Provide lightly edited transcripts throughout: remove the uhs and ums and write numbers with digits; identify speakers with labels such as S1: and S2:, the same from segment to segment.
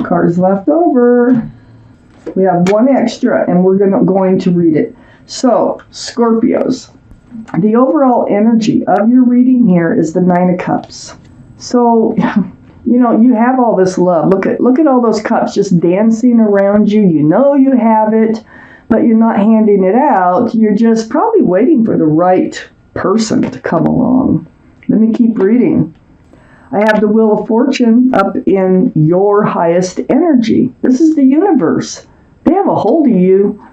S1: Cards left over. We have one extra, and we're going to read it. So, Scorpios, the overall energy of your reading here is the Nine of Cups. So, you have all this love. Look at all those cups just dancing around you. You know you have it, but you're not handing it out. You're just probably waiting for the right person to come along. Let me keep reading. I have the Wheel of Fortune up in your highest energy. This is the universe. They have a hold of you.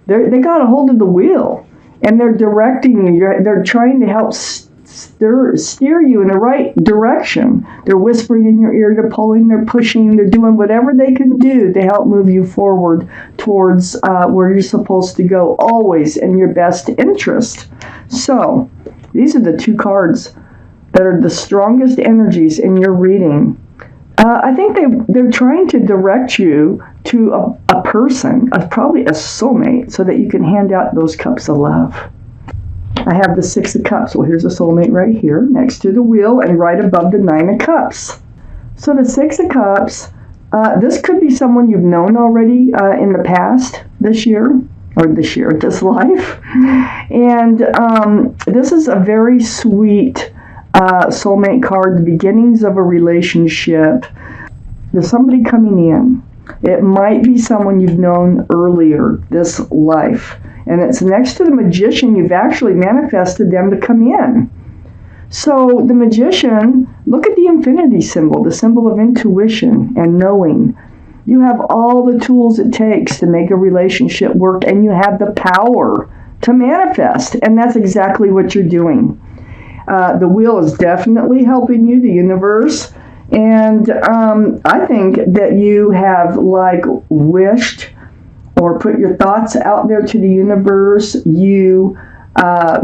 S1: They got a hold of the wheel, and they're directing you. They're trying to help steer you in the right direction. They're whispering in your ear, they're pulling, they're pushing, they're doing whatever they can do to help move you forward towards where you're supposed to go, always in your best interest. So, these are the two cards that are the strongest energies in your reading. I think they're trying to direct you to a person, probably a soulmate, so that you can hand out those cups of love. I have the Six of Cups. Well, here's a soulmate right here next to the wheel and right above the Nine of Cups. So the Six of Cups, this could be someone you've known already in the past this life. And this is a very sweet soulmate card, the beginnings of a relationship. There's somebody coming in. It might be someone you've known earlier this life. And it's next to the Magician. You've actually manifested them to come in. So the Magician, look at the infinity symbol, the symbol of intuition and knowing. You have all the tools it takes to make a relationship work, and you have the power to manifest. And that's exactly what you're doing. The wheel is definitely helping you, the universe. And I think that you have wished or put your thoughts out there to the universe. You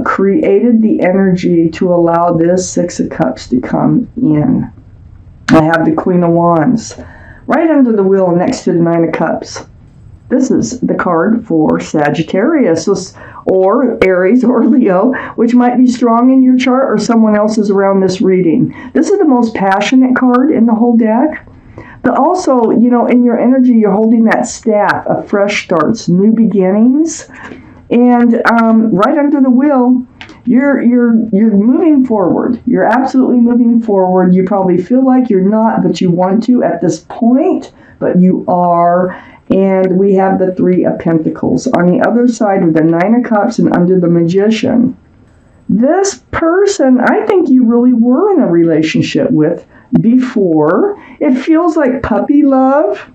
S1: created the energy to allow this Six of Cups to come in. I have the Queen of Wands right under the wheel next to the Nine of Cups. This is the card for Sagittarius or Aries or Leo, which might be strong in your chart or someone else's around this reading. This is the most passionate card in the whole deck. But also, in your energy, you're holding that staff of fresh starts, new beginnings. And right under the wheel, you're moving forward. You're absolutely moving forward. You probably feel like you're not, but you want to at this point, but you are. And we have the Three of Pentacles. On the other side with the Nine of Cups and under the Magician. This person, I think you really were in a relationship with before. It feels like puppy love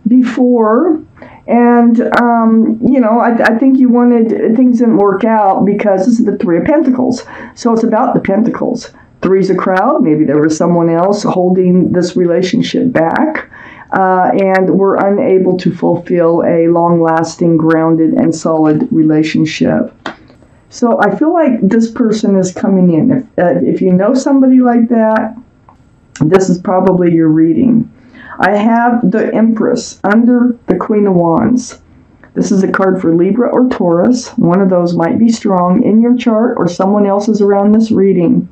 S1: before. And, I think you wanted, things didn't work out because this is the Three of Pentacles. So it's about the Pentacles. Three's a crowd. Maybe there was someone else holding this relationship back. And we're unable to fulfill a long-lasting, grounded, and solid relationship. So I feel like this person is coming in. If you know somebody like that, this is probably your reading. I have the Empress under the Queen of Wands. This is a card for Libra or Taurus. One of those might be strong in your chart or someone else's around this reading.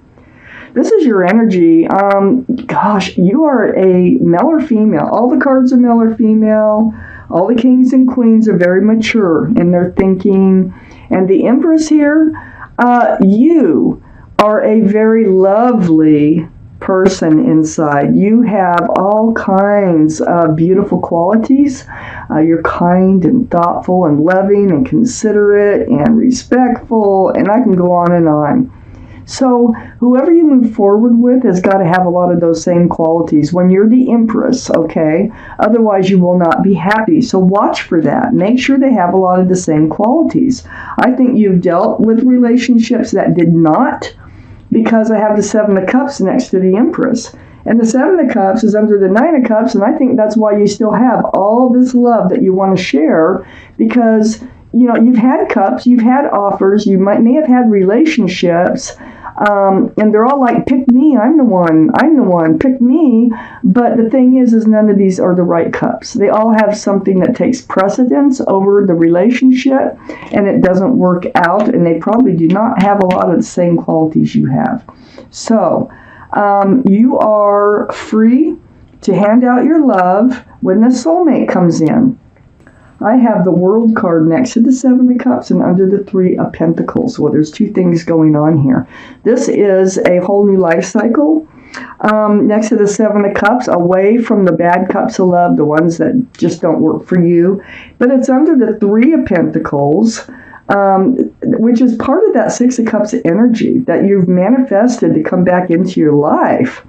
S1: This is your energy. You are a male or female. All the cards are male or female. All the kings and queens are very mature in their thinking. And the Empress here, you are a very lovely person inside. You have all kinds of beautiful qualities. You're kind and thoughtful and loving and considerate and respectful. And I can go on and on. So whoever you move forward with has got to have a lot of those same qualities when you're the Empress, okay? Otherwise, you will not be happy. So watch for that. Make sure they have a lot of the same qualities. I think you've dealt with relationships that did not, because I have the Seven of Cups next to the Empress. And the Seven of Cups is under the Nine of Cups, and I think that's why you still have all this love that you want to share, because you've had cups, you've had offers, you may have had relationships, and they're all like, pick me, I'm the one, pick me. But the thing is none of these are the right cups. They all have something that takes precedence over the relationship, and it doesn't work out, and they probably do not have a lot of the same qualities you have. So, you are free to hand out your love when the soulmate comes in. I have the World card next to the Seven of Cups and under the Three of Pentacles. Well, there's two things going on here. This is a whole new life cycle. Next to the Seven of Cups, away from the bad cups of love, the ones that just don't work for you. But it's under the Three of Pentacles, which is part of that Six of Cups energy that you've manifested to come back into your life.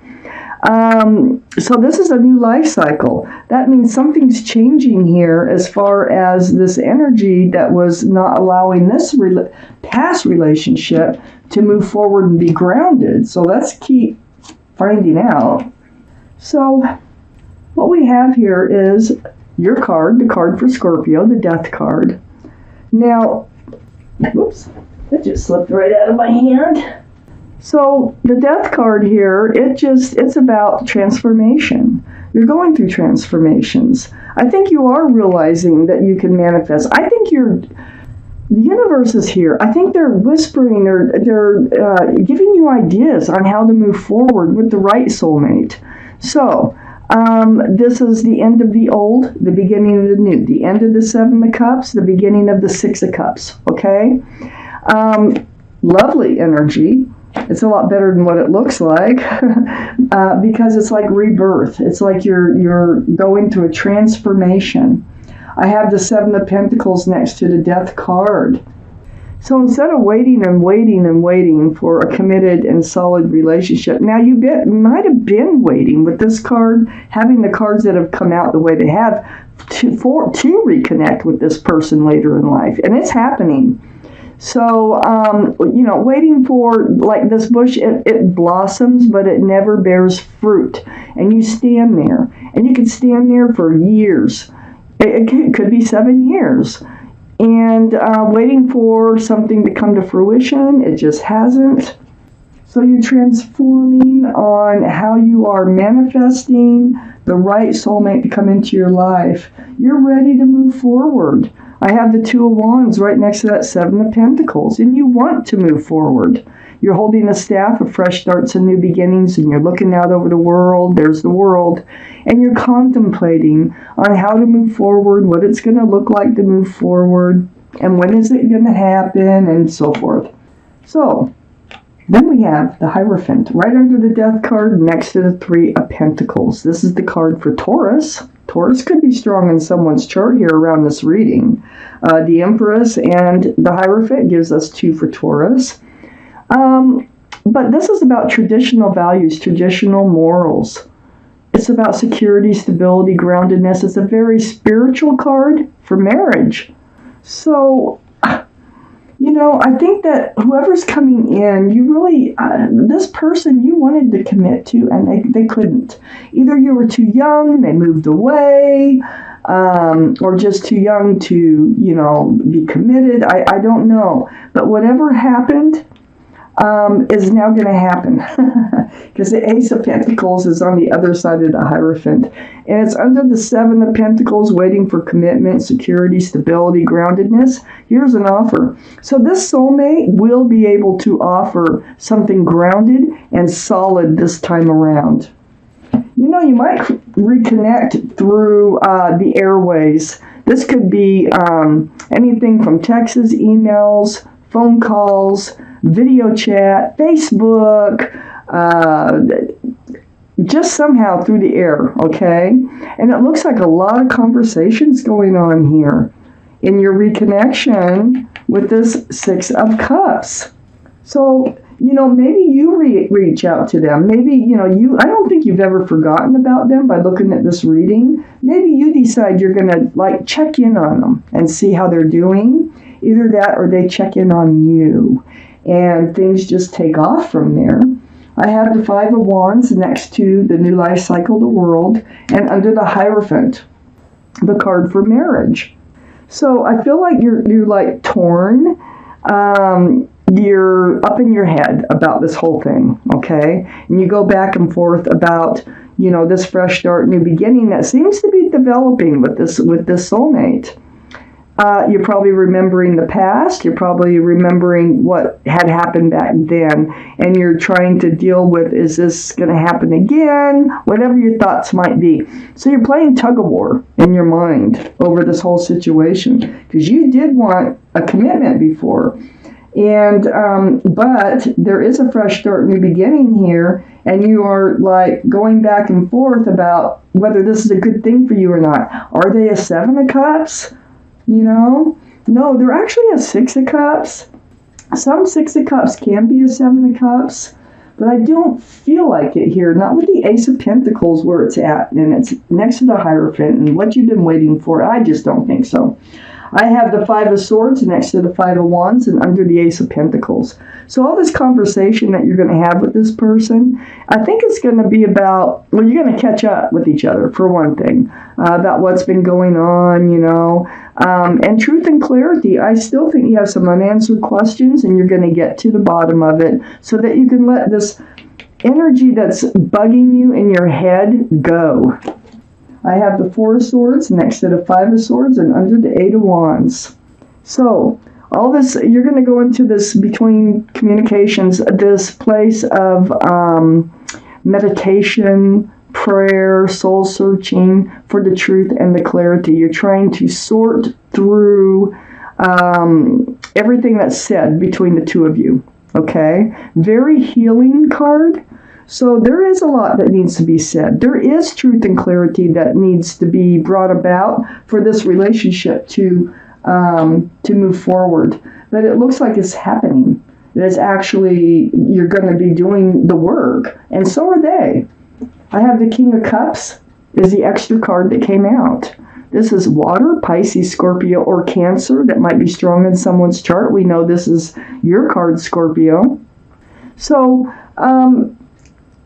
S1: So this is a new life cycle. That means something's changing here as far as this energy that was not allowing this past relationship to move forward and be grounded. So let's keep finding out. So what we have here is your card, the card for Scorpio, the Death card. Now, whoops, that just slipped right out of my hand. So the Death card here, it's about transformation. You're going through transformations. I think you are realizing that you can manifest. I think the universe is here. I think they're whispering, they're giving you ideas on how to move forward with the right soulmate. So this is the end of the old, the beginning of the new, the end of the Seven of Cups, the beginning of the Six of Cups, okay? Lovely energy. It's a lot better than what it looks like because it's like rebirth. It's like you're going through a transformation. I have the Seven of Pentacles next to the Death card. So instead of waiting and waiting and waiting for a committed and solid relationship, now you might have been waiting with this card, having the cards that have come out the way they have, to reconnect with this person later in life. And it's happening. So, waiting for, like this bush, it blossoms, but it never bears fruit. And you stand there. And you can stand there for years. It could be 7 years. And waiting for something to come to fruition, it just hasn't. So you're transforming on how you are manifesting the right soulmate to come into your life. You're ready to move forward. I have the Two of Wands right next to that Seven of Pentacles, and you want to move forward. You're holding a staff of fresh starts and new beginnings, and you're looking out over the world. There's the world. And you're contemplating on how to move forward, what it's going to look like to move forward, and when is it going to happen, and so forth. So, then we have the Hierophant right under the Death card next to the Three of Pentacles. This is the card for Taurus. Taurus could be strong in someone's chart here around this reading. The Empress and the Hierophant gives us 2 for Taurus. But this is about traditional values, traditional morals. It's about security, stability, groundedness. It's a very spiritual card for marriage. So, I think that whoever's coming in, you really, this person you wanted to commit to, and they couldn't. Either you were too young, they moved away, or just too young to, be committed. I don't know. But whatever happened is now going to happen. Because the Ace of Pentacles is on the other side of the Hierophant. And it's under the Seven of Pentacles, waiting for commitment, security, stability, groundedness. Here's an offer. So this soulmate will be able to offer something grounded and solid this time around. You might reconnect through the airways. This could be anything from texts, emails, phone calls, video chat, Facebook, just somehow through the air, okay? And it looks like a lot of conversations going on here in your reconnection with this Six of Cups. So, maybe you reach out to them. Maybe, I don't think you've ever forgotten about them by looking at this reading. Maybe you decide you're going to, check in on them and see how they're doing. Either that or they check in on you. And things just take off from there. I have the Five of Wands next to the new life cycle, the World, and under the Hierophant, the card for marriage. So I feel like you're torn. You're up in your head about this whole thing, okay? And you go back and forth about, this fresh start, new beginning that seems to be developing with this soulmate. You're probably remembering the past. You're probably remembering what had happened back then. And you're trying to deal with, is this going to happen again? Whatever your thoughts might be. So you're playing tug of war in your mind over this whole situation. Because you did want a commitment before. And, but there is a fresh start, new beginning here. And you are like going back and forth about whether this is a good thing for you or not. Are they a 7 of Cups? You know, no, they're actually a 6 of Cups. Some 6 of Cups can be a 7 of Cups, but I don't feel like it here. Not with the Ace of Pentacles where it's at, and it's next to the Hierophant and what you've been waiting for. I just don't think so. I have the 5 of Swords next to the 5 of Wands and under the Ace of Pentacles. So all this conversation that you're going to have with this person, I think it's going to be about, well, you're going to catch up with each other, for one thing, about what's been going on, you know. And truth and clarity, I still think you have some unanswered questions, and you're going to get to the bottom of it so that you can let this energy that's bugging you in your head go. I have the 4 of Swords next to the 5 of Swords and under the 8 of Wands. So, all this, you're going to go into this, between communications, this place of meditation, prayer, soul searching for the truth and the clarity. You're trying to sort through everything that's said between the two of you. Okay? Very healing card. So there is a lot that needs to be said. There is truth and clarity that needs to be brought about for this relationship to move forward. But it looks like it's happening. It is actually, you're going to be doing the work, and so are they. I have the King of Cups is the extra card that came out. This is water, Pisces, Scorpio, or Cancer that might be strong in someone's chart. We know this is your card, Scorpio. So,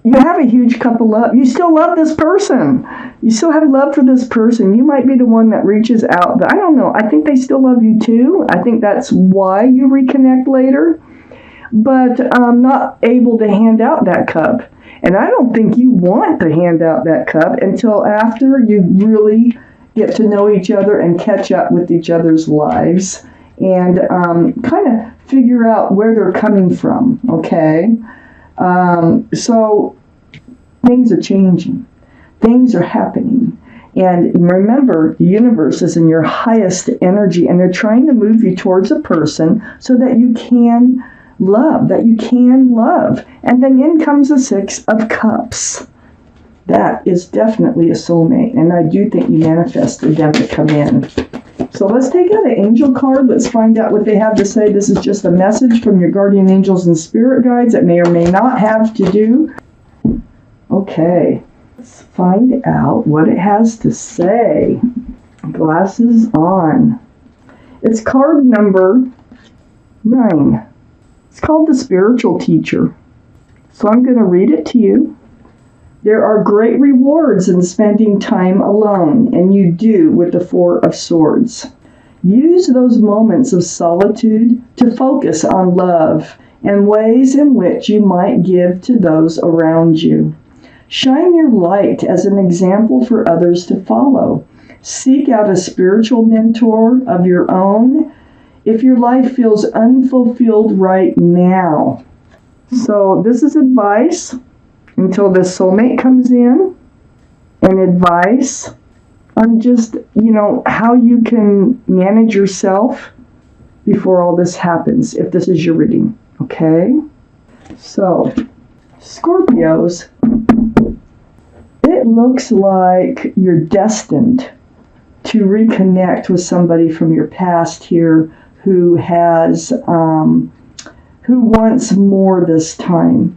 S1: you have a huge cup of love. You still love this person. You still have love for this person. You might be the one that reaches out. But I don't know. I think they still love you too. I think that's why you reconnect later. But I'm not able to hand out that cup. And I don't think you want to hand out that cup until after you really get to know each other and catch up with each other's lives. And kind of figure out where they're coming from. Okay? So things are changing. Things are happening. And remember, the universe is in your highest energy, and they're trying to move you towards a person so that you can love, And then in comes the 6 of Cups. That is definitely a soulmate, and I do think you manifested them to come in. So let's take out an angel card. Let's find out what they have to say. This is just a message from your guardian angels and spirit guides that may or may not have to do. Okay, let's find out what it has to say. Glasses on. It's card number 9. It's called the Spiritual Teacher. So I'm going to read it to you. There are great rewards in spending time alone, and you do with the 4 of Swords. Use those moments of solitude to focus on love and ways in which you might give to those around you. Shine your light as an example for others to follow. Seek out a spiritual mentor of your own if your life feels unfulfilled right now. So this is advice until the soulmate comes in, and advice on just, how you can manage yourself before all this happens, if this is your reading, okay? So, Scorpios, it looks like you're destined to reconnect with somebody from your past here who has, who wants more this time.